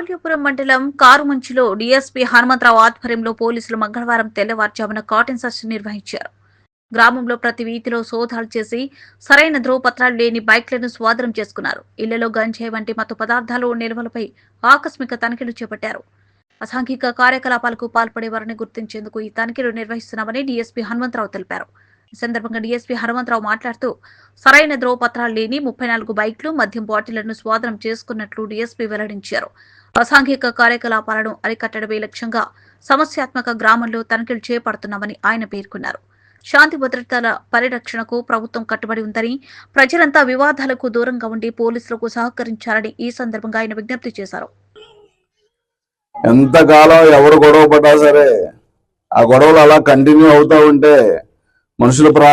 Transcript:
మౌల్యపురం మండలం కారుమంచిలో డీఎస్పీ హనుమంతరావు ఆధ్వర్యంలో పోలీసులు మంగళవారం తెల్లవారుజామున కాటన్ సెర్చ్ నిర్వహించారు. గ్రామంలో ప్రతి వీధిలో సోదాలు చేసి సరైన ధ్రువపత్రాలు లేని బైక్లను స్వాధీనం చేసుకున్నారు. ఇళ్లలో గంజాయి వంటి మత్తు పదార్థాలు నిల్వలపై ఆకస్మిక తనిఖీలు చేపట్టారు. అసాంఘిక కార్యకలాపాలకు పాల్పడేవారిని గుర్తించేందుకు ఈ తనిఖీలు నిర్వహిస్తున్నామని డీఎస్పీ హనుమంతరావు తెలిపారు. ఈ సందర్భంగా డీఎస్పీ హనుమంతరావు మాట్లాడుతూ సరైన ధ్రువపత్రాలు లేని 34 బైక్లు, మద్యం బాటిళ్లను స్వాధీనం చేసుకున్నట్లు డీఎస్పీ వెల్లడించారు. అసాంఘిక కార్యకలాపాలను అరికట్టడమే లక్ష్యంగా సమస్యాత్మక గ్రామంలో తనిఖీలు చేపడుతున్నామని ఆయన పేర్కొన్నారు. శాంతి భద్రతల పరిరక్షణకు ప్రభుత్వం కట్టుబడి ఉందని, ప్రజలంతా వివాదాలకు దూరంగా ఉండి పోలీసులకు సహకరించాలని ఈ సందర్భంగా ఆయన విజ్ఞప్తి చేశారు. ఎంతకాలం ఎవరు గొడవ పడ్డా సరే ఆ గొడవలు అలా కంటిన్యూ అవుతా ఉంటే మనుషుల ప్రాణాలు